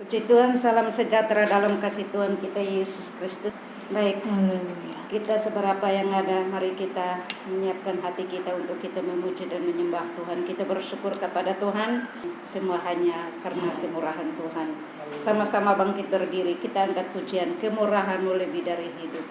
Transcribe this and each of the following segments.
Puji Tuhan, salam sejahtera dalam kasih Tuhan kita Yesus Kristus. Baik, kita seberapa yang ada, mari kita menyiapkan hati kita untuk kita memuji dan menyembah Tuhan. Kita bersyukur kepada Tuhan, semua hanya karena kemurahan Tuhan. Sama-sama bangkit berdiri, kita angkat pujian, kemurahan-Mu lebih dari hidup.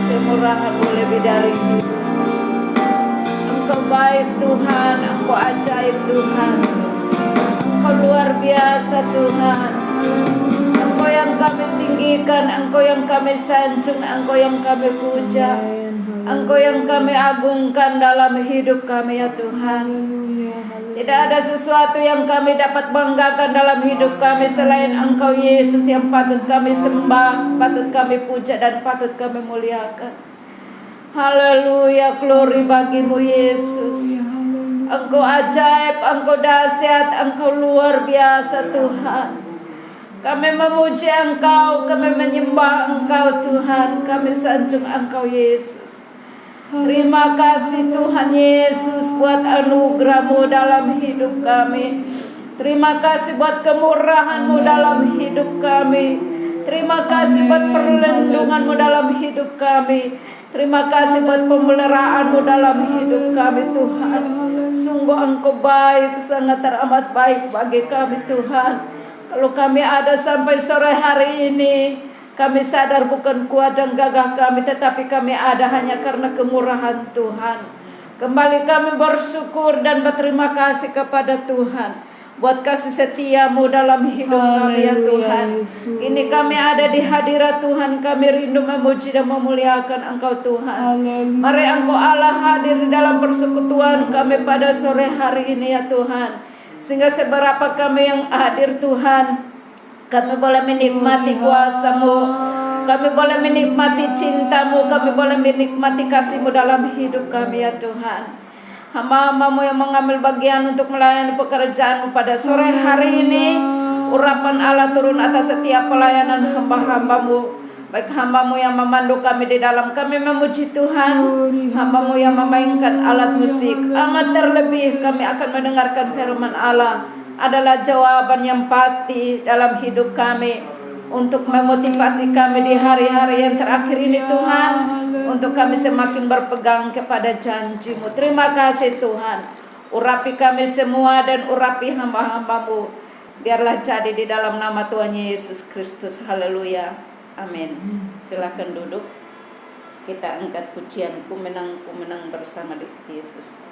Kemurahan-Mu lebih dari hidup. Engkau baik Tuhan, Engkau ajaib Tuhan, Engkau luar biasa Tuhan. Engkau yang kami tinggikan, Engkau yang kami sanjung, Engkau yang kami puja, Engkau yang kami agungkan dalam hidup kami ya Tuhan. Tidak ada sesuatu yang kami dapat banggakan dalam hidup kami selain Engkau Yesus yang patut kami sembah, patut kami puja dan patut kami muliakan. Haleluya, glory bagi-Mu Yesus. Engkau ajaib, Engkau dahsyat, Engkau luar biasa Tuhan. Kami memuji Engkau, kami menyembah Engkau Tuhan, kami sanjung Engkau Yesus. Terima kasih Tuhan Yesus buat anugerah-Mu dalam hidup kami. Terima kasih buat kemurahan-Mu dalam hidup kami. Terima kasih buat perlindungan-Mu dalam hidup kami. Terima kasih buat pemeliharaan-Mu dalam hidup kami Tuhan. Sungguh Engkau baik, sangat teramat baik bagi kami Tuhan. Kalau kami ada sampai sore hari ini, kami sadar bukan kuat dan gagah kami, tetapi kami ada hanya karena kemurahan Tuhan. Kembali kami bersyukur dan berterima kasih kepada Tuhan buat kasih setia-Mu dalam hidup kami ya Tuhan. Kini kami ada di hadirat Tuhan, kami rindu memuji dan memuliakan Engkau Tuhan. Mari Engkau Allah hadir di dalam persekutuan kami pada sore hari ini ya Tuhan. Sehingga seberapa kami yang hadir Tuhan, kami boleh menikmati kuasa-Mu, kami boleh menikmati cinta-Mu, kami boleh menikmati kasih-Mu dalam hidup kami ya Tuhan. hamba-hambamu yang mengambil bagian untuk melayani pekerjaanmu pada sore hari ini. Urapan Allah turun atas setiap pelayanan hamba-hambamu, baik hambamu yang memandu kami di dalam kami memuji Tuhan, hambamu yang memainkan alat musik. Amat terlebih kami akan mendengarkan firman Allah adalah jawaban yang pasti dalam hidup kami, untuk memotivasi kami di hari-hari yang terakhir ini Tuhan, untuk kami semakin berpegang kepada janji-Mu. Terima kasih Tuhan. Urapi kami semua dan urapi hamba-hamba-Mu. Biarlah jadi di dalam nama Tuhan Yesus Kristus. Haleluya. Amin. Silakan duduk. Kita angkat pujian ku menang bersama di Yesus.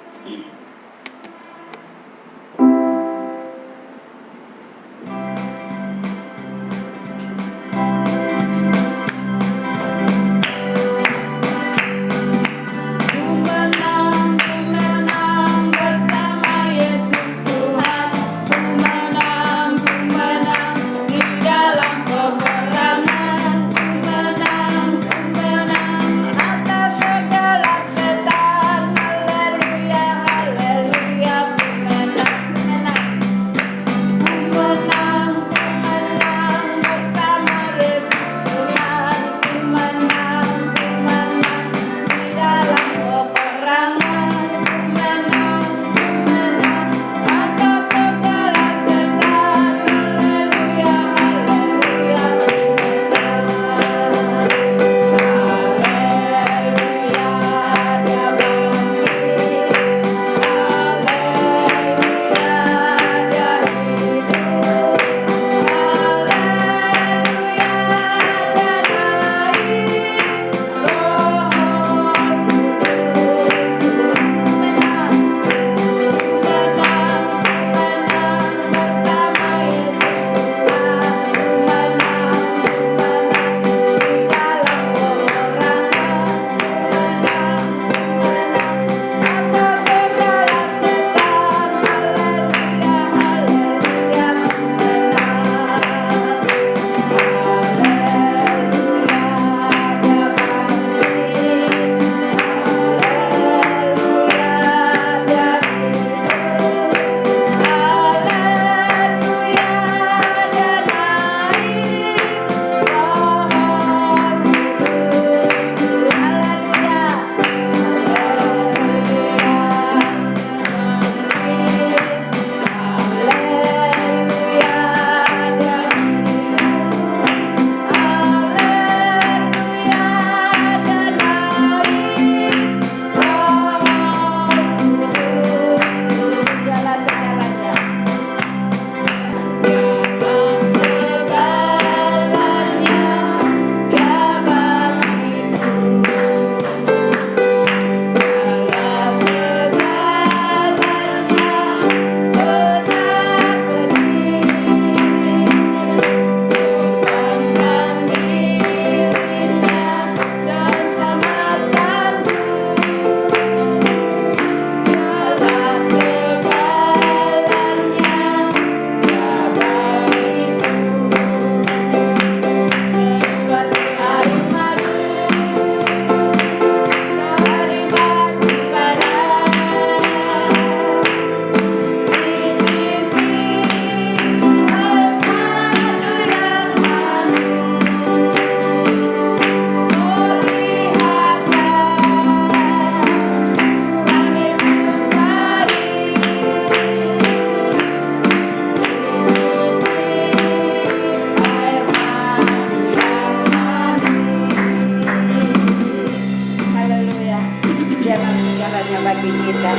Bagi kita.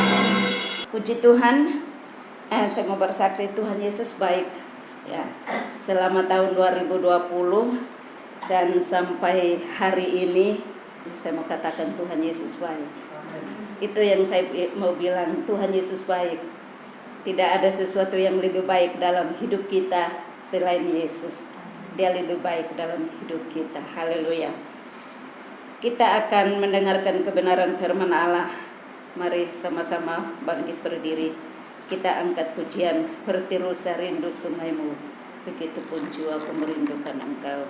Puji Tuhan, saya mau bersaksi Tuhan Yesus baik ya. Selama tahun 2020 dan sampai hari ini saya mau katakan Tuhan Yesus baik. Itu yang saya mau bilang, Tuhan Yesus baik. Tidak ada sesuatu yang lebih baik dalam hidup kita selain Yesus. Dia lebih baik dalam hidup kita. Haleluya. Kita akan mendengarkan kebenaran firman Allah. Mari sama-sama bangkit berdiri. Kita angkat pujian seperti rusa rindu sungaimu, begitupun jiwaku merindukan Engkau.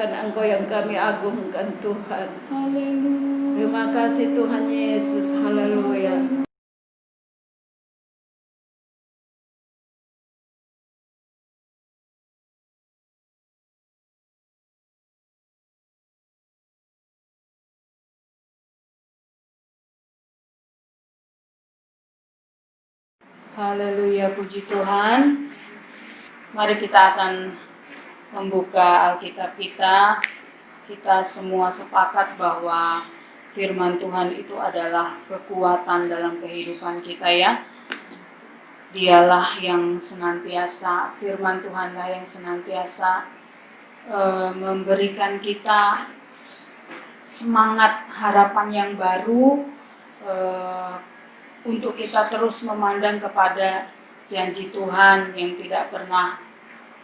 memuliakan Engkau yang kami agungkan Tuhan. Haleluya. Terima kasih Tuhan Yesus. Haleluya. Haleluya, puji Tuhan. Mari kita akan membuka Alkitab kita. Kita semua sepakat bahwa firman Tuhan itu adalah kekuatan dalam kehidupan kita ya. Dialah yang senantiasa, firman Tuhanlah yang senantiasa memberikan kita semangat harapan yang baru, untuk kita terus memandang kepada janji Tuhan yang tidak pernah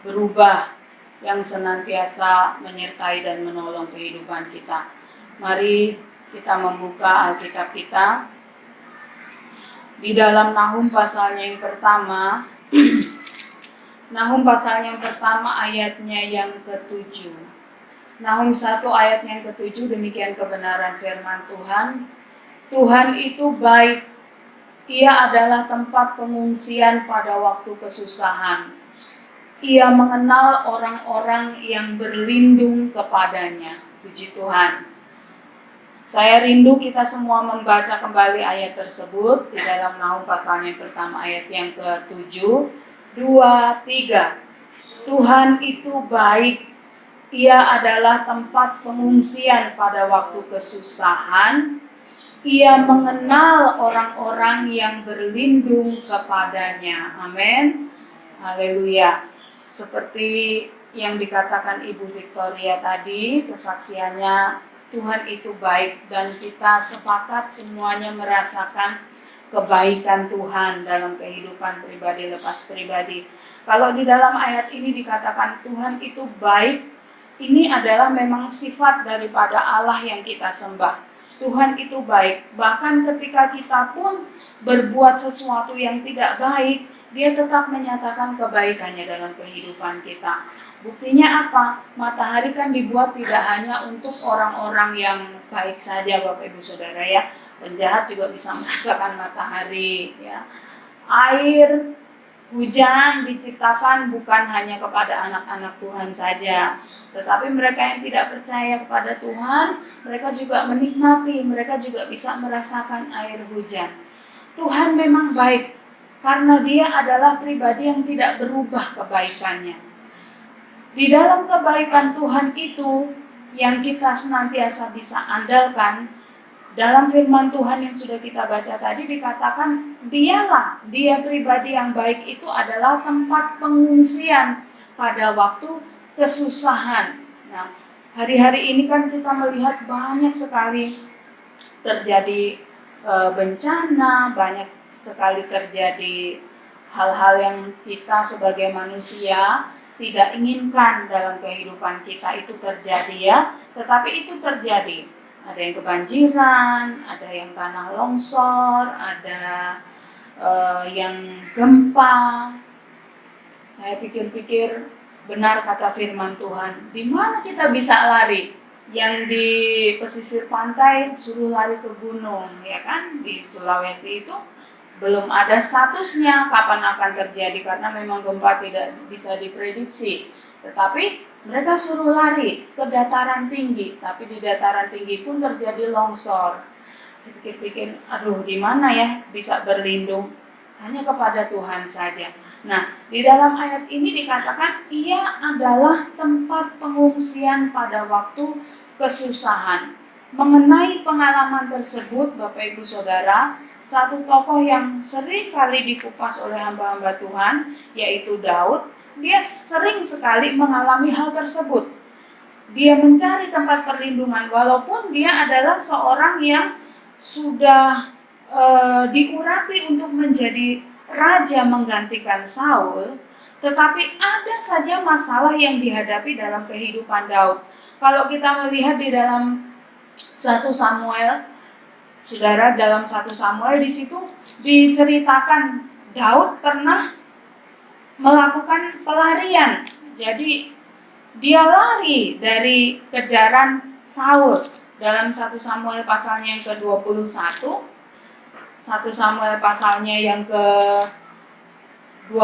berubah, yang senantiasa menyertai dan menolong kehidupan kita. Mari kita membuka Alkitab kita di dalam Nahum pasalnya yang pertama. Nahum pasalnya yang pertama ayatnya yang ke-7. Nahum 1 ayat yang ke-7, demikian kebenaran firman Tuhan. Tuhan itu baik. Ia adalah tempat pengungsian pada waktu kesusahan. Ia mengenal orang-orang yang berlindung kepadanya. Puji Tuhan. Saya rindu kita semua membaca kembali ayat tersebut di dalam Nahum pasalnya yang pertama ayat yang ke-7. 2, 3. Tuhan itu baik. Ia adalah tempat pengungsian pada waktu kesusahan. Ia mengenal orang-orang yang berlindung kepadanya. Amin. Haleluya. Seperti yang dikatakan Ibu Victoria tadi, kesaksiannya Tuhan itu baik dan kita sepakat semuanya merasakan kebaikan Tuhan dalam kehidupan pribadi lepas pribadi. Kalau di dalam ayat ini dikatakan Tuhan itu baik, ini adalah memang sifat daripada Allah yang kita sembah. Tuhan itu baik, bahkan ketika kita pun berbuat sesuatu yang tidak baik, Dia tetap menyatakan kebaikannya dalam kehidupan kita. Buktinya apa? Matahari kan dibuat tidak hanya untuk orang-orang yang baik saja, Bapak Ibu Saudara ya. Penjahat juga bisa merasakan matahari ya. Air, hujan diciptakan bukan hanya kepada anak-anak Tuhan saja, tetapi mereka yang tidak percaya kepada Tuhan, mereka juga menikmati, mereka juga bisa merasakan air hujan. Tuhan memang baik, karena Dia adalah pribadi yang tidak berubah kebaikannya. Di dalam kebaikan Tuhan itu, yang kita senantiasa bisa andalkan, dalam firman Tuhan yang sudah kita baca tadi dikatakan dia pribadi yang baik itu adalah tempat pengungsian pada waktu kesusahan. Nah, hari-hari ini kan kita melihat banyak sekali terjadi bencana, banyak sekali terjadi hal-hal yang kita sebagai manusia tidak inginkan dalam kehidupan kita itu terjadi ya, tetapi itu terjadi. Ada yang kebanjiran, ada yang tanah longsor, ada yang gempa. Saya pikir-pikir benar kata firman Tuhan. Di mana kita bisa lari? Yang di pesisir pantai suruh lari ke gunung, ya kan? Di Sulawesi itu belum ada statusnya kapan akan terjadi karena memang gempa tidak bisa diprediksi. Tetapi mereka suruh lari ke dataran tinggi, tapi di dataran tinggi pun terjadi longsor. Saya pikir-pikir, aduh di mana ya bisa berlindung? Hanya kepada Tuhan saja. Nah, di dalam ayat ini dikatakan ia adalah tempat pengungsian pada waktu kesusahan. Mengenai pengalaman tersebut, Bapak Ibu Saudara, satu tokoh yang sering kali dikupas oleh hamba-hamba Tuhan, yaitu Daud, dia sering sekali mengalami hal tersebut. Dia mencari tempat perlindungan walaupun dia adalah seorang yang sudah diurapi untuk menjadi raja menggantikan Saul, tetapi ada saja masalah yang dihadapi dalam kehidupan Daud. Kalau kita melihat di dalam 1 Samuel, Saudara, dalam 1 Samuel di situ diceritakan Daud pernah melakukan pelarian. Jadi dia lari dari kejaran Saul. Dalam 1 Samuel pasalnya yang ke-21, 1 Samuel pasalnya yang ke-21,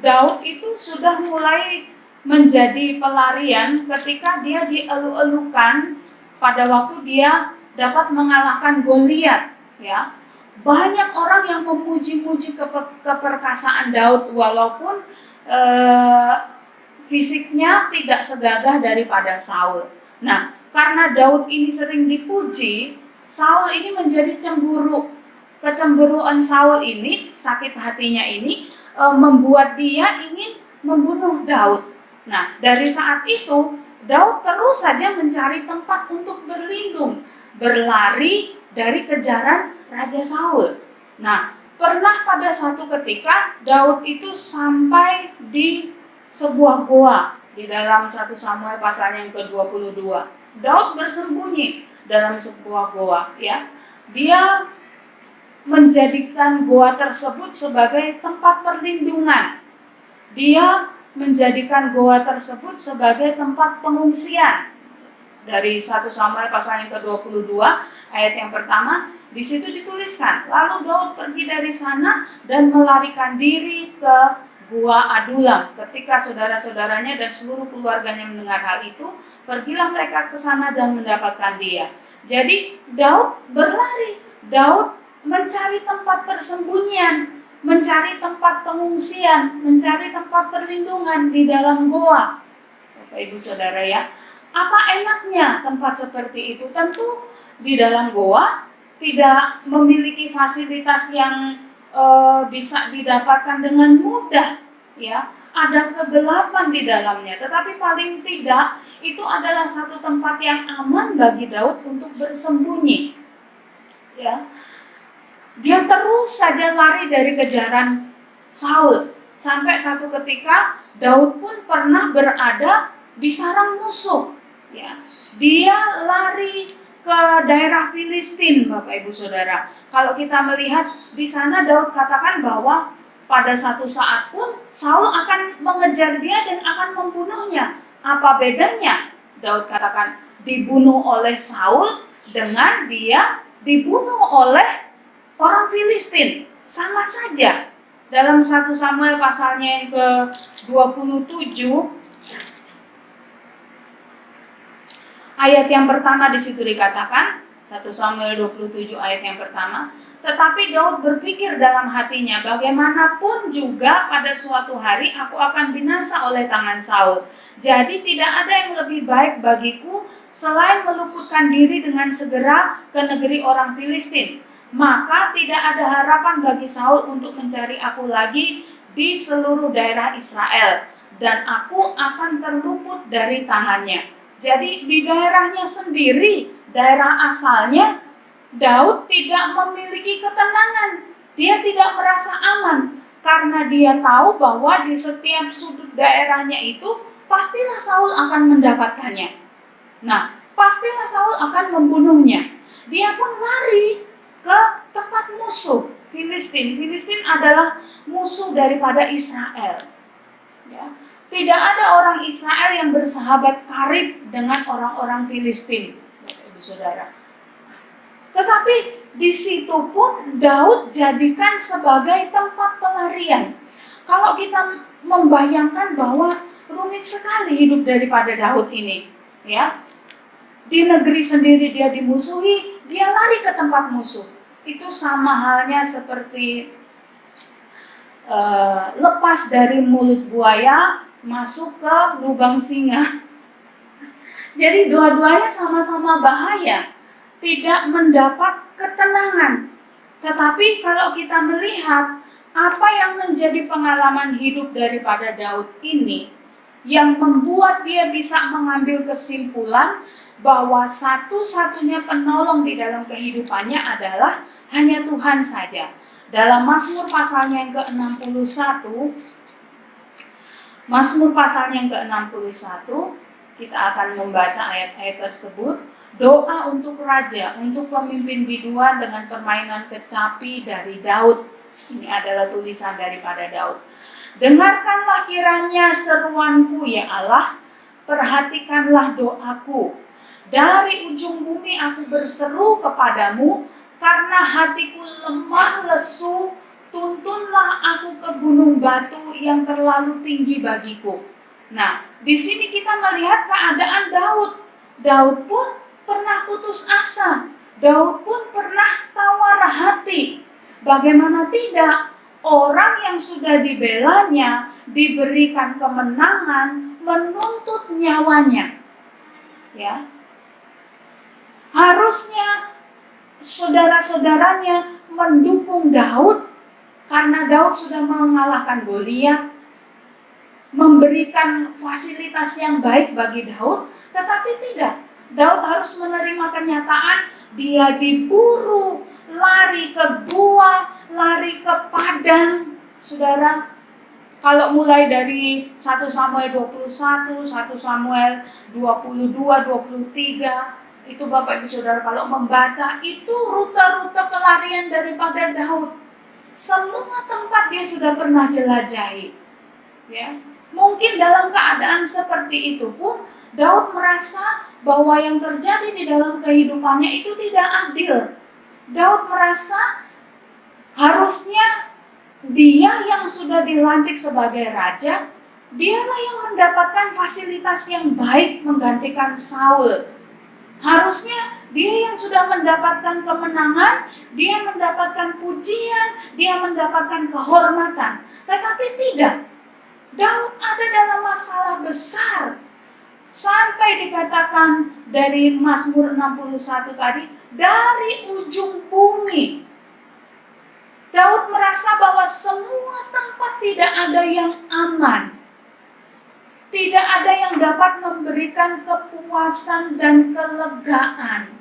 Daud itu sudah mulai menjadi pelarian ketika dia dielu-elukan pada waktu dia dapat mengalahkan Goliat, ya. Banyak orang yang memuji-muji keperkasaan Daud walaupun fisiknya tidak segagah daripada Saul. Nah, karena Daud ini sering dipuji, Saul ini menjadi cemburu. Kecemburuan Saul ini, sakit hatinya ini, membuat dia ingin membunuh Daud. Nah, dari saat itu, Daud terus saja mencari tempat untuk berlindung, berlari dari kejaran Raja Saul. Nah, pernah pada satu ketika Daud itu sampai di sebuah goa di dalam 1 Samuel pasal yang ke-22. Daud bersembunyi dalam sebuah goa, ya. Dia menjadikan goa tersebut sebagai tempat perlindungan. Dia menjadikan goa tersebut sebagai tempat pengungsian. Dari 1 Samuel pasal yang ke-22 ayat yang pertama, di situ dituliskan, lalu Daud pergi dari sana dan melarikan diri ke Gua Adulam. Ketika saudara-saudaranya dan seluruh keluarganya mendengar hal itu, pergilah mereka ke sana dan mendapatkan dia. Jadi Daud berlari, Daud mencari tempat persembunyian, mencari tempat pengungsian, mencari tempat perlindungan di dalam goa. Bapak Ibu Saudara, ya, apa enaknya tempat seperti itu? Tentu di dalam goa tidak memiliki fasilitas yang bisa didapatkan dengan mudah, ya. Ada kegelapan di dalamnya, tetapi paling tidak itu adalah satu tempat yang aman bagi Daud untuk bersembunyi, ya. Dia terus saja lari dari kejaran Saul sampai satu ketika Daud pun pernah berada di sarang musuh, ya. Dia lari ke daerah Filistin, Bapak Ibu Saudara. Kalau kita melihat di sana, Daud katakan bahwa pada satu saat pun Saul akan mengejar dia dan akan membunuhnya. Apa bedanya? Daud katakan dibunuh oleh Saul dengan dia dibunuh oleh orang Filistin. Sama saja. Dalam 1 Samuel pasalnya yang ke-27, ayat yang pertama di situ dikatakan, 1 Samuel 27 ayat yang pertama, tetapi Daud berpikir dalam hatinya, bagaimanapun juga pada suatu hari aku akan binasa oleh tangan Saul. Jadi tidak ada yang lebih baik bagiku selain meluputkan diri dengan segera ke negeri orang Filistin. Maka tidak ada harapan bagi Saul untuk mencari aku lagi di seluruh daerah Israel, dan aku akan terluput dari tangannya. Jadi di daerahnya sendiri, daerah asalnya, Daud tidak memiliki ketenangan. Dia tidak merasa aman karena dia tahu bahwa di setiap sudut daerahnya itu pastilah Saul akan mendapatkannya. Nah, pastilah Saul akan membunuhnya. Dia pun lari ke tempat musuh Filistin. Filistin adalah musuh daripada Israel, ya. Tidak ada orang Israel yang bersahabat karib dengan orang-orang Filistin, Ibu Saudara. Tetapi di situ pun Daud jadikan sebagai tempat pelarian. Kalau kita membayangkan bahwa rumit sekali hidup daripada Daud ini, ya. Di negeri sendiri dia dimusuhi, dia lari ke tempat musuh. Itu sama halnya seperti lepas dari mulut buaya masuk ke lubang singa. Jadi dua-duanya sama-sama bahaya, tidak mendapat ketenangan. Tetapi kalau kita melihat apa yang menjadi pengalaman hidup daripada Daud ini, yang membuat dia bisa mengambil kesimpulan bahwa satu-satunya penolong di dalam kehidupannya adalah hanya Tuhan saja. Dalam Mazmur pasalnya yang ke-61, Mazmur pasalnya yang ke-61, kita akan membaca ayat-ayat tersebut. Doa untuk raja, untuk pemimpin biduan dengan permainan kecapi dari Daud. Ini adalah tulisan daripada Daud. Dengarkanlah kiranya seruanku ya Allah, perhatikanlah doaku. Dari ujung bumi aku berseru kepadamu, karena hatiku lemah lesu, tuntunlah aku ke gunung batu yang terlalu tinggi bagiku. Nah, di sini kita melihat keadaan Daud. Daud pun pernah putus asa. Daud pun pernah tawar hati. Bagaimana tidak? Orang yang sudah dibelanya, diberikan kemenangan, menuntut nyawanya. Ya. Harusnya saudara-saudaranya mendukung Daud karena Daud sudah mengalahkan Goliat, memberikan fasilitas yang baik bagi Daud, tetapi tidak. Daud harus menerima kenyataan dia diburu, lari ke gua, lari ke padang. Saudara, kalau mulai dari 1 Samuel 21, 1 Samuel 22, 23, itu Bapak Ibu Saudara kalau membaca itu rute-rute pelarian daripada Daud. Semua tempat dia sudah pernah jelajahi. Ya. Mungkin dalam keadaan seperti itu pun Daud merasa bahwa yang terjadi di dalam kehidupannya itu tidak adil. Daud merasa harusnya dia yang sudah dilantik sebagai raja, dialah yang mendapatkan fasilitas yang baik menggantikan Saul. Harusnya dia yang sudah mendapatkan kemenangan, dia mendapatkan pujian, dia mendapatkan kehormatan. Tetapi tidak. Daud ada dalam masalah besar. Sampai dikatakan dari Mazmur 61 tadi, dari ujung bumi. Daud merasa bahwa semua tempat tidak ada yang aman. Tidak ada yang dapat memberikan kepuasan dan kelegaan.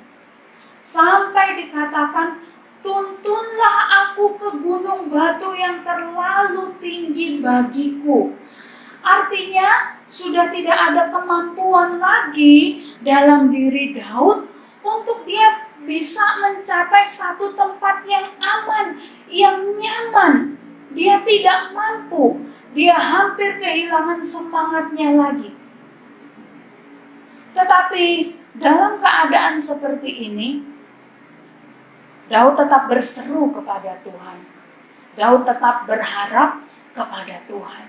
Sampai dikatakan, tuntunlah aku ke gunung batu yang terlalu tinggi bagiku. Artinya, sudah tidak ada kemampuan lagi dalam diri Daud untuk dia bisa mencapai satu tempat yang aman, yang nyaman. Dia tidak mampu. Dia hampir kehilangan semangatnya lagi. Tetapi dalam keadaan seperti ini, Daud tetap berseru kepada Tuhan. Daud tetap berharap kepada Tuhan.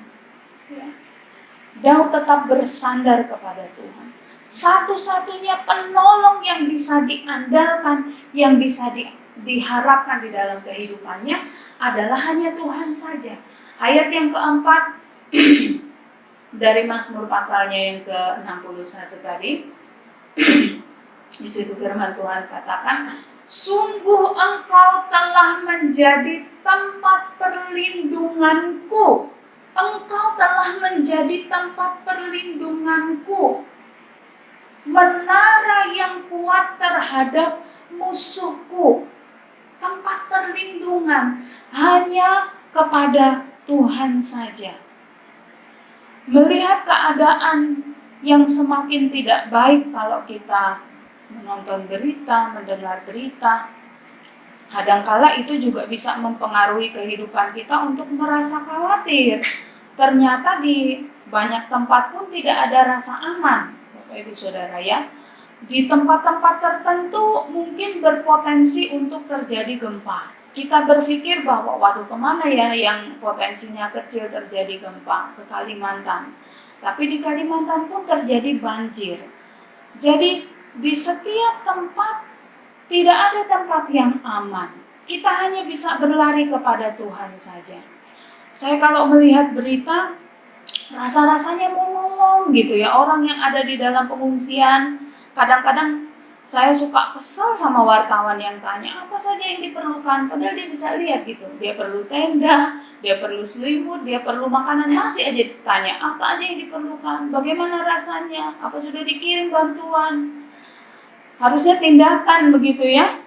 Daud tetap bersandar kepada Tuhan. Satu-satunya penolong yang bisa diandalkan, yang bisa diharapkan di dalam kehidupannya adalah hanya Tuhan saja. Ayat yang keempat dari Mazmur pasalnya yang ke-61 tadi. Di situ firman Tuhan katakan, sungguh engkau telah menjadi tempat perlindunganku. Engkau telah menjadi tempat perlindunganku. Menara yang kuat terhadap musuhku. Tempat perlindungan hanya kepada Tuhan saja. Melihat keadaan yang semakin tidak baik kalau kita menonton berita, mendengar berita, kadangkala itu juga bisa mempengaruhi kehidupan kita untuk merasa khawatir. Ternyata di banyak tempat pun tidak ada rasa aman, Bapak Ibu Saudara ya. Di tempat-tempat tertentu mungkin berpotensi untuk terjadi gempa. Kita berpikir bahwa waduh kemana ya yang potensinya kecil terjadi gempa, ke Kalimantan. Tapi di Kalimantan pun terjadi banjir. Jadi di setiap tempat tidak ada tempat yang aman. Kita hanya bisa berlari kepada Tuhan saja. Saya kalau melihat berita, rasa-rasanya menolong gitu ya. Orang yang ada di dalam pengungsian, kadang-kadang saya suka kesel sama wartawan yang tanya apa saja yang diperlukan. Padahal dia bisa lihat gitu. Dia perlu tenda, dia perlu selimut, dia perlu makanan. Masih aja tanya apa aja yang diperlukan. Bagaimana rasanya? Apa sudah dikirim bantuan? Harusnya tindakan begitu ya.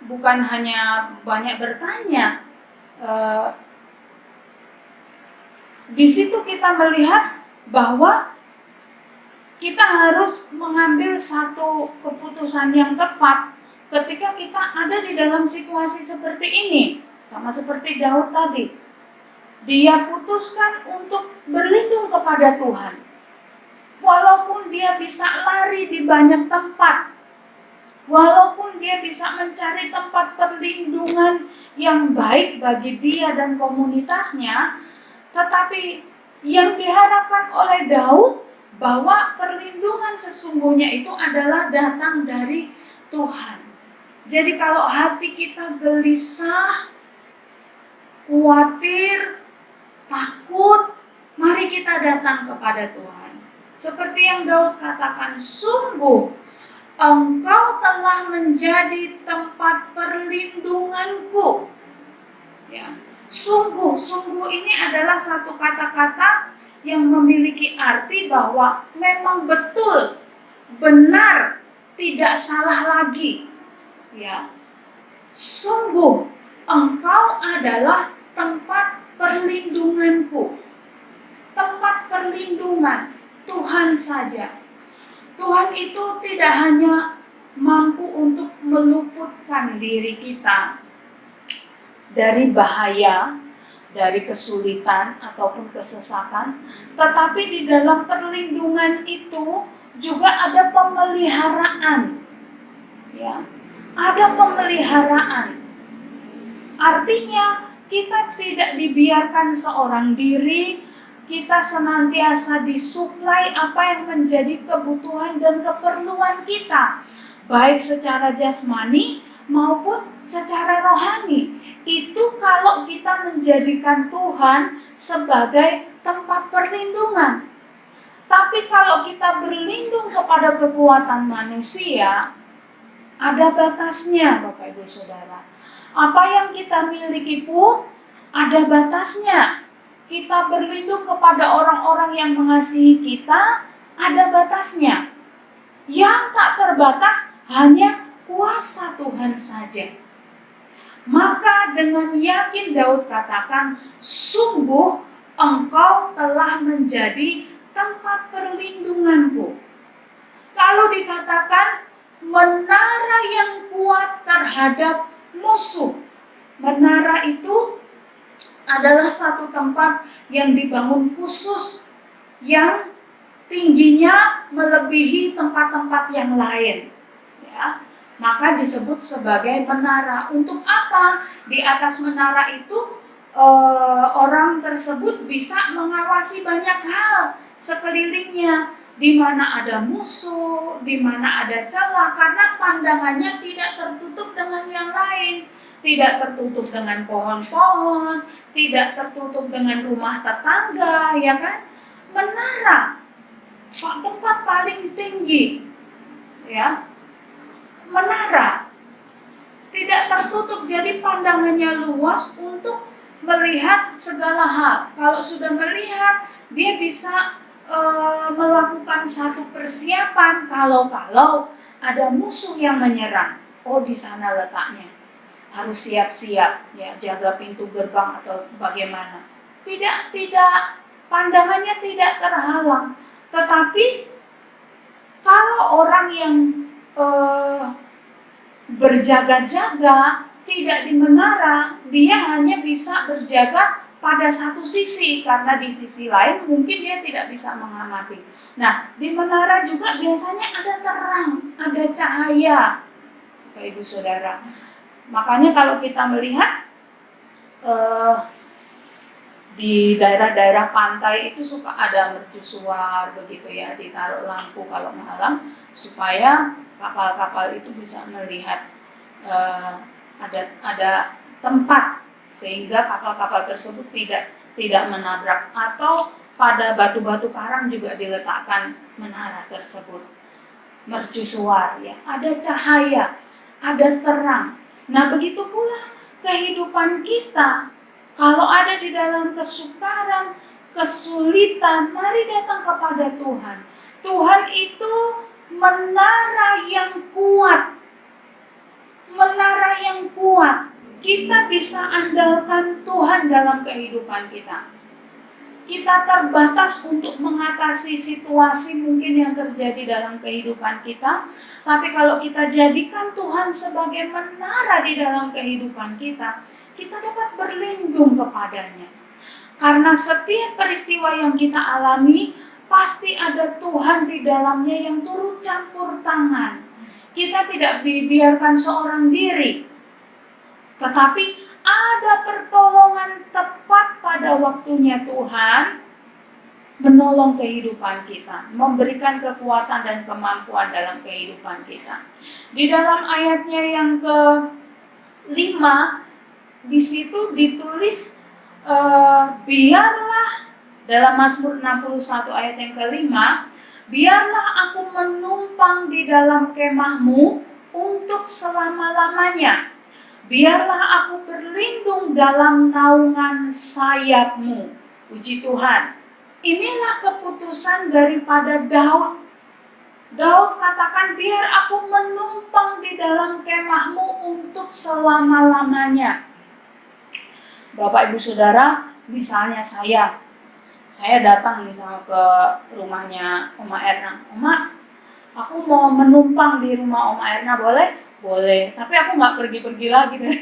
Bukan hanya banyak bertanya. Di situ kita melihat bahwa kita harus mengambil satu keputusan yang tepat ketika kita ada di dalam situasi seperti ini. Sama seperti Daud tadi. Dia putuskan untuk berlindung kepada Tuhan. Walaupun dia bisa lari di banyak tempat, walaupun dia bisa mencari tempat perlindungan yang baik bagi dia dan komunitasnya, tetapi yang diharapkan oleh Daud bahwa perlindungan sesungguhnya itu adalah datang dari Tuhan. Jadi kalau hati kita gelisah, khawatir, takut, mari kita datang kepada Tuhan. Seperti yang Daud katakan, sungguh Engkau telah menjadi tempat perlindunganku. Ya. Sungguh ini adalah satu kata-kata yang memiliki arti bahwa memang betul, benar, tidak salah lagi. Ya. Sungguh Engkau adalah tempat perlindunganku. Tempat perlindungan Tuhan saja. Tuhan itu tidak hanya mampu untuk meluputkan diri kita dari bahaya, dari kesulitan ataupun kesesatan, tetapi di dalam perlindungan itu juga ada pemeliharaan. Ya, ada pemeliharaan. Artinya kita tidak dibiarkan seorang diri, kita senantiasa disuplai apa yang menjadi kebutuhan dan keperluan kita, baik secara jasmani maupun secara rohani. Itu kalau kita menjadikan Tuhan sebagai tempat perlindungan. Tapi kalau kita berlindung kepada kekuatan manusia, ada batasnya, Bapak Ibu Saudara. Apa yang kita miliki pun ada batasnya. Kita berlindung kepada orang-orang yang mengasihi kita, ada batasnya. Yang tak terbatas hanya kuasa Tuhan saja. Maka dengan yakin Daud katakan, sungguh Engkau telah menjadi tempat perlindunganku. Lalu dikatakan, menara yang kuat terhadap musuh. Menara itu adalah satu tempat yang dibangun khusus, yang tingginya melebihi tempat-tempat yang lain. Ya, maka disebut sebagai menara. Untuk apa? Di atas menara itu orang tersebut bisa mengawasi banyak hal sekelilingnya, di mana ada musuh, di mana ada celah, karena pandangannya tidak tertutup dengan yang lain, tidak tertutup dengan pohon-pohon, tidak tertutup dengan rumah tetangga, ya kan? Menara, tempat paling tinggi, ya, menara tidak tertutup, jadi pandangannya luas untuk melihat segala hal. Kalau sudah melihat, dia bisa melakukan satu persiapan kalau ada musuh yang menyerang. Oh, di sana letaknya. Harus siap-siap, ya, jaga pintu gerbang atau bagaimana. Tidak pandangannya tidak terhalang. Tetapi kalau orang yang berjaga-jaga tidak di menara, dia hanya bisa berjaga pada satu sisi, karena di sisi lain mungkin dia tidak bisa mengamati. Nah, di menara juga biasanya ada terang, ada cahaya, Bapak Ibu Saudara. Makanya kalau kita melihat di daerah-daerah pantai itu suka ada mercusuar begitu ya, ditaruh lampu kalau malam supaya kapal-kapal itu bisa melihat ada tempat, sehingga kapal-kapal tersebut tidak menabrak. Atau pada batu-batu karang juga diletakkan menara tersebut. Mercusuar, ya, ada cahaya, ada terang. Nah, begitu pula kehidupan kita. Kalau ada di dalam kesukaran, kesulitan, mari datang kepada Tuhan. Tuhan itu menara yang kuat. Menara yang kuat. Kita bisa andalkan Tuhan dalam kehidupan kita. Kita terbatas untuk mengatasi situasi mungkin yang terjadi dalam kehidupan kita. Tapi kalau kita jadikan Tuhan sebagai menara di dalam kehidupan kita, kita dapat berlindung kepadanya. Karena setiap peristiwa yang kita alami pasti ada Tuhan di dalamnya yang turut campur tangan. Kita tidak dibiarkan seorang diri, tetapi ada pertolongan tepat pada waktunya Tuhan menolong kehidupan kita, memberikan kekuatan dan kemampuan dalam kehidupan kita. Di dalam ayatnya yang ke-5, di situ ditulis biarlah, dalam Mazmur 61 ayat yang ke-5, biarlah aku menumpang di dalam kemahmu untuk selama-lamanya. Biarlah aku berlindung dalam naungan sayapmu. Puji Tuhan. Inilah keputusan daripada Daud. Daud katakan, biar aku menumpang di dalam kemahmu untuk selama-lamanya. Bapak Ibu Saudara, misalnya saya datang misalnya ke rumahnya Oma Erna. Oma, aku mau menumpang di rumah Oma Erna, boleh? Boleh, tapi aku gak pergi-pergi lagi deh.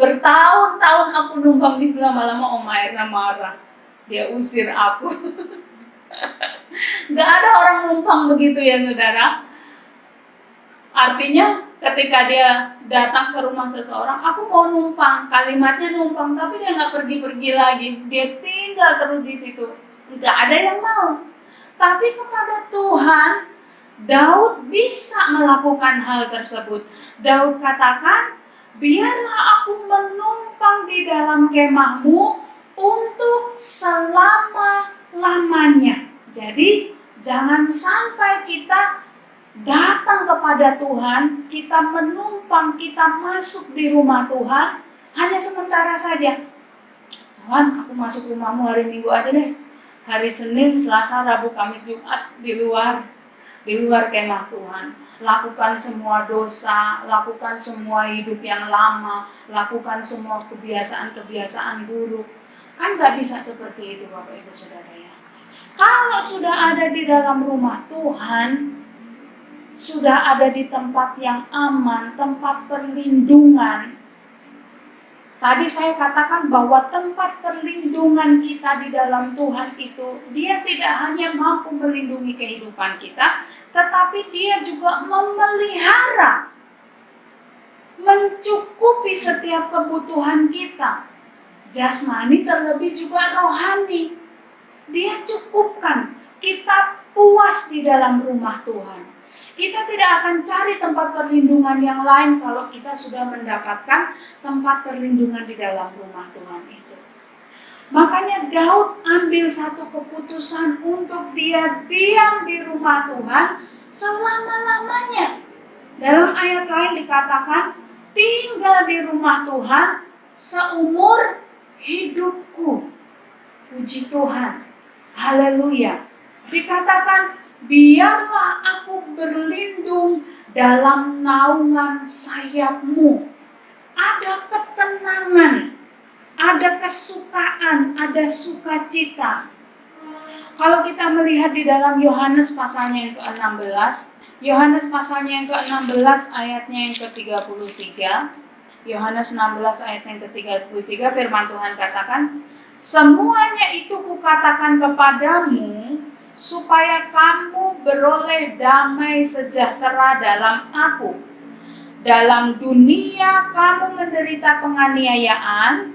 Bertahun-tahun aku numpang di sana, lama-lama Oma Erna marah. Dia usir aku. Gak ada orang numpang begitu ya saudara. Artinya ketika dia datang ke rumah seseorang, aku mau numpang, kalimatnya numpang, tapi dia gak pergi-pergi lagi. Dia tinggal terus di situ. Gak ada yang mau. Tapi kepada Tuhan, Daud bisa melakukan hal tersebut. Daud katakan, biarlah aku menumpang di dalam kemahmu untuk selama-lamanya. Jadi jangan sampai kita datang kepada Tuhan, kita menumpang, kita masuk di rumah Tuhan hanya sementara saja. Tuhan, aku masuk rumahmu hari Minggu aja deh. Hari Senin, Selasa, Rabu, Kamis, Jumat di luar kemah Tuhan. Lakukan semua dosa, lakukan semua hidup yang lama, lakukan semua kebiasaan-kebiasaan buruk. Kan gak bisa seperti itu Bapak Ibu Saudara ya. Kalau sudah ada di dalam rumah Tuhan, sudah ada di tempat yang aman, tempat perlindungan. Tadi saya katakan bahwa tempat perlindungan kita di dalam Tuhan itu, Dia tidak hanya mampu melindungi kehidupan kita, tetapi Dia juga memelihara, mencukupi setiap kebutuhan kita. Jasmani terlebih juga rohani. Dia cukupkan. Kita puas di dalam rumah Tuhan. Kita tidak akan cari tempat perlindungan yang lain kalau kita sudah mendapatkan tempat perlindungan di dalam rumah Tuhan itu. Makanya Daud ambil satu keputusan untuk dia diam di rumah Tuhan selama-lamanya. Dalam ayat lain dikatakan, tinggal di rumah Tuhan seumur hidupku. Puji Tuhan. Haleluya. Dikatakan, biarlah aku berlindung dalam naungan sayapmu. Ada ketenangan, ada kesukaan, ada sukacita. Kalau kita melihat di dalam Yohanes pasalnya yang ke-16, Yohanes pasalnya yang ke-16 ayatnya yang ke-33, Yohanes 16 ayat yang ke-33, firman Tuhan katakan, semuanya itu kukatakan kepadamu, supaya kamu beroleh damai sejahtera dalam aku. Dalam dunia kamu menderita penganiayaan,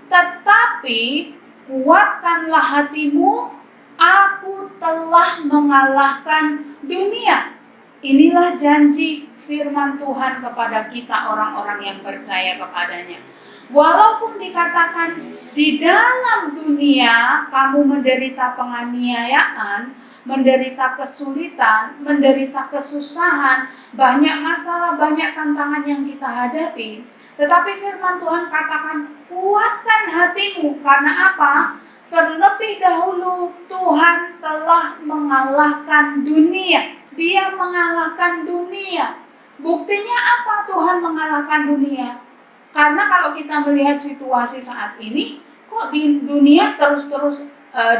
tetapi kuatkanlah hatimu, aku telah mengalahkan dunia. Inilah janji firman Tuhan kepada kita orang-orang yang percaya kepadanya. Walaupun dikatakan di dalam dunia kamu menderita penganiayaan, menderita kesulitan, menderita kesusahan, banyak masalah, banyak tantangan yang kita hadapi. Tetapi firman Tuhan katakan, kuatkan hatimu. Karena apa? Terlebih dahulu Tuhan telah mengalahkan dunia. Dia mengalahkan dunia. Buktinya apa Tuhan mengalahkan dunia? Karena kalau kita melihat situasi saat ini, kok di dunia terus-terus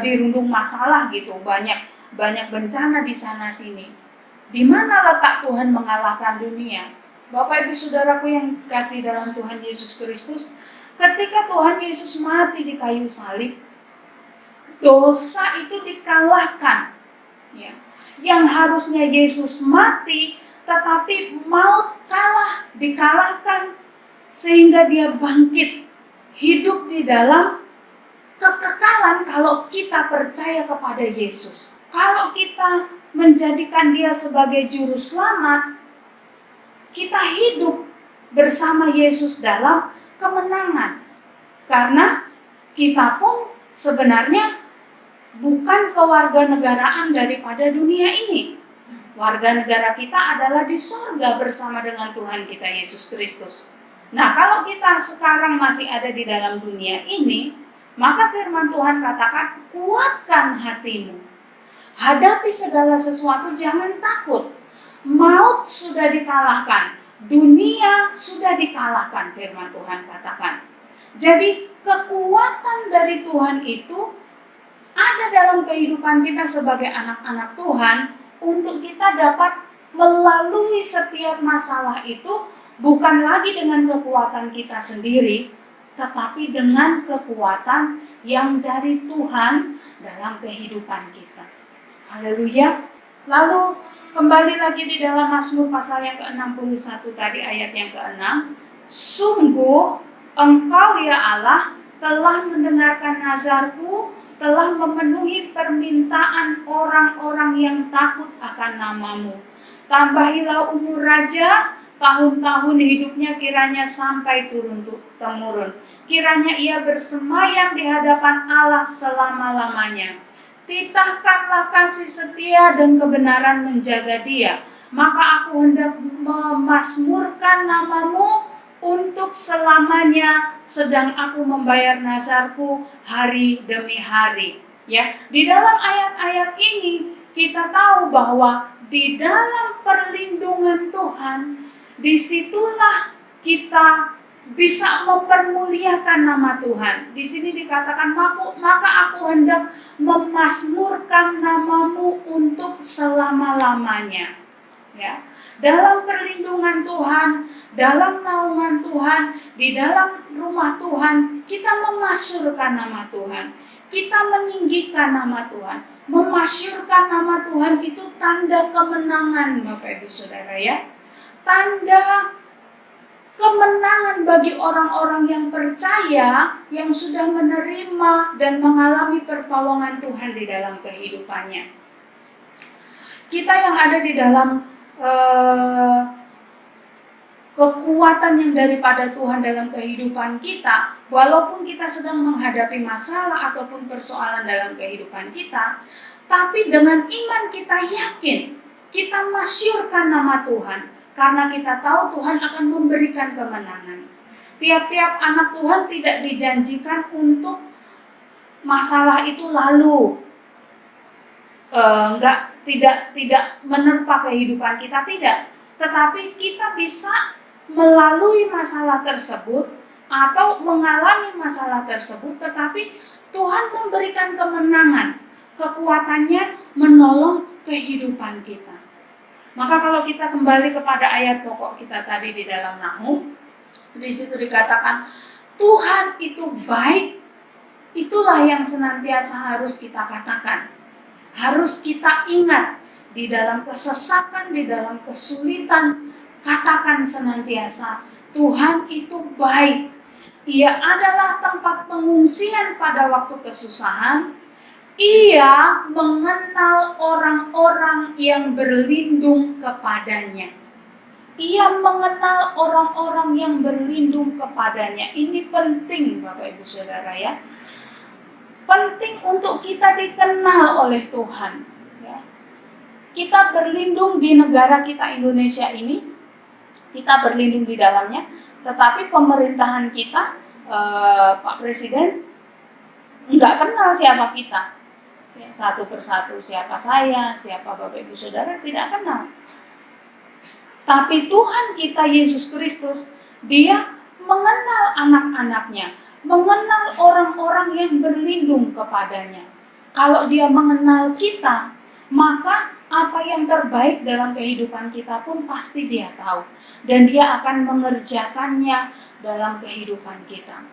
dirundung masalah gitu, banyak bencana di sana sini. Di mana letak Tuhan mengalahkan dunia? Bapak Ibu Saudaraku yang kasih dalam Tuhan Yesus Kristus, ketika Tuhan Yesus mati di kayu salib, dosa itu dikalahkan. Ya. Yang harusnya Yesus mati, tetapi maut dikalahkan sehingga dia bangkit, hidup di dalam kekekalan kalau kita percaya kepada Yesus. Kalau kita menjadikan dia sebagai juru selamat, kita hidup bersama Yesus dalam kemenangan. Karena kita pun sebenarnya bukan kewarganegaraan daripada dunia ini. Warga negara kita adalah di sorga bersama dengan Tuhan kita Yesus Kristus. Nah, kalau kita sekarang masih ada di dalam dunia ini, maka firman Tuhan katakan, kuatkan hatimu. Hadapi segala sesuatu, jangan takut. Maut sudah dikalahkan, dunia sudah dikalahkan, firman Tuhan katakan. Jadi kekuatan dari Tuhan itu ada dalam kehidupan kita sebagai anak-anak Tuhan untuk kita dapat melalui setiap masalah itu bukan lagi dengan kekuatan kita sendiri, tetapi dengan kekuatan yang dari Tuhan dalam kehidupan kita. Haleluya. Lalu kembali lagi di dalam Mazmur pasal yang ke-61 tadi ayat yang ke-6. Sungguh Engkau ya Allah telah mendengarkan nazarku, telah memenuhi permintaan orang-orang yang takut akan namamu. Tambahilah umur raja, tahun-tahun hidupnya kiranya sampai turun-temurun. Kiranya ia bersemayam di hadapan Allah selama-lamanya. Titahkanlah kasih setia dan kebenaran menjaga dia. Maka aku hendak memasmurkan namamu untuk selamanya, sedang aku membayar nazarku hari demi hari. Ya, di dalam ayat-ayat ini kita tahu bahwa di dalam perlindungan Tuhan, disitulah kita bisa mempermuliakan nama Tuhan. Di sini dikatakan, maka aku hendak memasmurkan namamu untuk selama-lamanya. Ya, dalam perlindungan Tuhan, dalam naungan Tuhan, di dalam rumah Tuhan, kita memasyurkan nama Tuhan, kita meninggikan nama Tuhan. Memasyurkan nama Tuhan itu tanda kemenangan, Bapak Ibu Saudara ya. Tanda kemenangan bagi orang-orang yang percaya, yang sudah menerima dan mengalami pertolongan Tuhan di dalam kehidupannya. Kita yang ada di dalam kekuatan yang daripada Tuhan dalam kehidupan kita, walaupun kita sedang menghadapi masalah ataupun persoalan dalam kehidupan kita, tapi dengan iman kita yakin, kita masyurkan nama Tuhan, karena kita tahu Tuhan akan memberikan kemenangan. Tiap-tiap anak Tuhan tidak dijanjikan untuk masalah itu lalu tidak menerpa kehidupan kita, tidak. Tetapi kita bisa melalui masalah tersebut atau mengalami masalah tersebut, tetapi Tuhan memberikan kemenangan, kekuatannya menolong kehidupan kita. Maka kalau kita kembali kepada ayat pokok kita tadi di dalam Nahum, di situ dikatakan Tuhan itu baik. Itulah yang senantiasa harus kita katakan. Harus kita ingat di dalam kesesakan, di dalam kesulitan, katakan senantiasa Tuhan itu baik. Ia adalah tempat pengungsian pada waktu kesusahan. Ia mengenal orang-orang yang berlindung kepadanya. Ia mengenal orang-orang yang berlindung kepadanya. Ini penting Bapak Ibu Saudara ya. Penting untuk kita dikenal oleh Tuhan. Ya. Kita berlindung di negara kita Indonesia ini, kita berlindung di dalamnya, tetapi pemerintahan kita, Pak Presiden, nggak kenal siapa kita. Ya, satu persatu siapa saya, siapa Bapak Ibu Saudara, tidak kenal. Tapi Tuhan kita Yesus Kristus, Dia mengenal anak-anaknya, mengenal orang-orang yang berlindung kepadanya. Kalau Dia mengenal kita, maka apa yang terbaik dalam kehidupan kita pun pasti Dia tahu. Dan Dia akan mengerjakannya dalam kehidupan kita.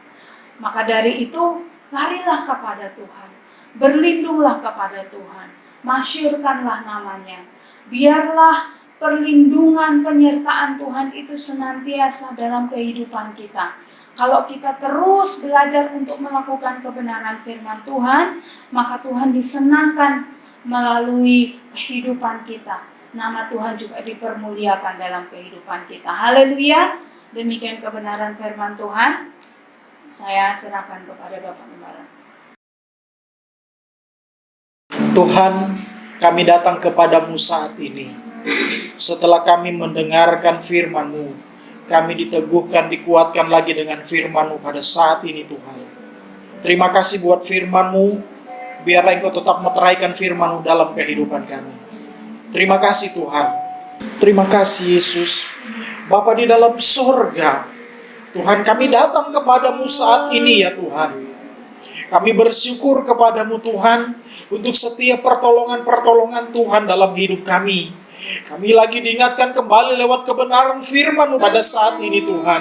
Maka dari itu, larilah kepada Tuhan. Berlindunglah kepada Tuhan, masyurkanlah namanya. Biarlah perlindungan, penyertaan Tuhan itu senantiasa dalam kehidupan kita. Kalau kita terus belajar untuk melakukan kebenaran firman Tuhan, maka Tuhan disenangkan melalui kehidupan kita. Nama Tuhan juga dipermuliakan dalam kehidupan kita. Haleluya. Demikian kebenaran firman Tuhan. Saya serahkan kepada Bapak Gembala. Tuhan, kami datang kepadamu saat ini. Setelah kami mendengarkan firman-Mu, kami diteguhkan, dikuatkan lagi dengan firman-Mu pada saat ini Tuhan. Terima kasih buat firman-Mu, biarlah Engkau tetap meteraikan firman-Mu dalam kehidupan kami. Terima kasih Tuhan. Terima kasih Yesus. Bapa di dalam surga, Tuhan, kami datang kepadamu saat ini ya Tuhan. Kami bersyukur kepadamu Tuhan untuk setiap pertolongan-pertolongan Tuhan dalam hidup kami. Kami lagi diingatkan kembali lewat kebenaran firman-Mu pada saat ini Tuhan.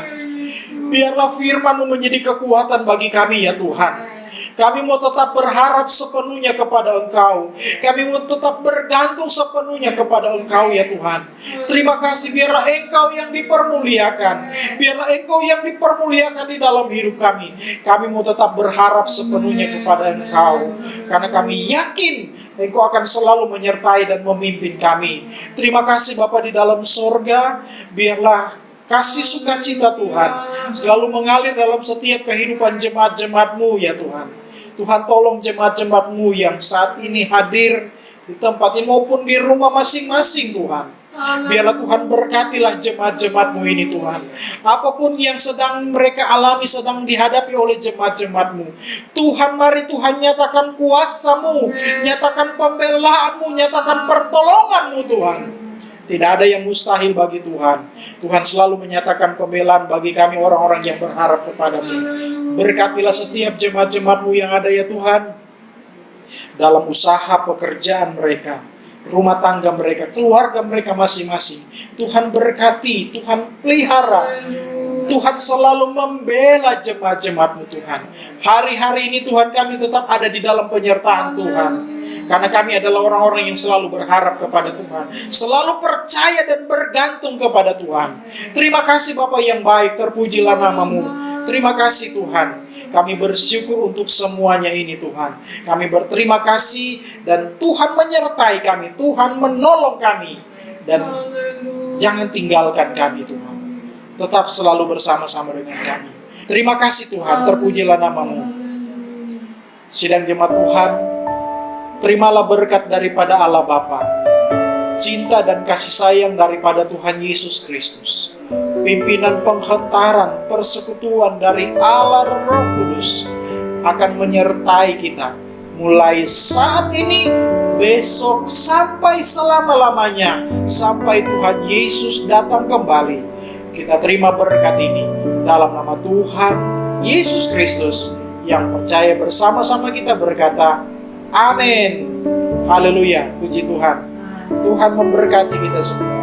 Biarlah firman-Mu menjadi kekuatan bagi kami ya Tuhan. Kami mau tetap berharap sepenuhnya kepada Engkau. Kami mau tetap bergantung sepenuhnya kepada Engkau ya Tuhan. Terima kasih, biarlah Engkau yang dipermuliakan. Biarlah Engkau yang dipermuliakan di dalam hidup kami. Kami mau tetap berharap sepenuhnya kepada Engkau. Karena kami yakin Engkau akan selalu menyertai dan memimpin kami. Terima kasih Bapa di dalam surga. Biarlah kasih sukacita Tuhan selalu mengalir dalam setiap kehidupan jemaat-jemaat-Mu ya Tuhan. Tuhan tolong jemaat-jemaat-Mu yang saat ini hadir di tempat ini maupun di rumah masing-masing Tuhan. Biarlah Tuhan berkatilah jemaat-jemaat-Mu ini Tuhan. Apapun yang sedang mereka alami, sedang dihadapi oleh jemaat-jemaat-Mu, Tuhan, mari Tuhan nyatakan kuasa-Mu, nyatakan pembelaan-Mu, nyatakan pertolongan-Mu Tuhan. Tidak ada yang mustahil bagi Tuhan. Tuhan selalu menyatakan pembelaan bagi kami orang-orang yang berharap kepada-Mu. Berkatilah setiap jemaat-jemaat-Mu yang ada ya Tuhan, dalam usaha pekerjaan mereka, rumah tangga mereka, keluarga mereka masing-masing. Tuhan berkati, Tuhan pelihara. Tuhan selalu membela jemaat-jemaat-Mu Tuhan. Hari-hari ini Tuhan, kami tetap ada di dalam penyertaan Tuhan. Karena kami adalah orang-orang yang selalu berharap kepada Tuhan, selalu percaya dan bergantung kepada Tuhan. Terima kasih Bapa yang baik, terpujilah nama-Mu. Terima kasih Tuhan. Kami bersyukur untuk semuanya ini Tuhan. Kami berterima kasih dan Tuhan menyertai kami, Tuhan menolong kami. Dan jangan tinggalkan kami Tuhan. Tetap selalu bersama-sama dengan kami. Terima kasih Tuhan, terpujilah nama-Mu. Sidang jemaat Tuhan, terimalah berkat daripada Allah Bapa, cinta dan kasih sayang daripada Tuhan Yesus Kristus, pimpinan penghentaran persekutuan dari Allah Roh Kudus akan menyertai kita mulai saat ini, besok, sampai selama-lamanya, sampai Tuhan Yesus datang kembali. Kita terima berkat ini dalam nama Tuhan Yesus Kristus yang percaya bersama-sama kita berkata, amin. Haleluya, puji Tuhan. Tuhan memberkati kita semua.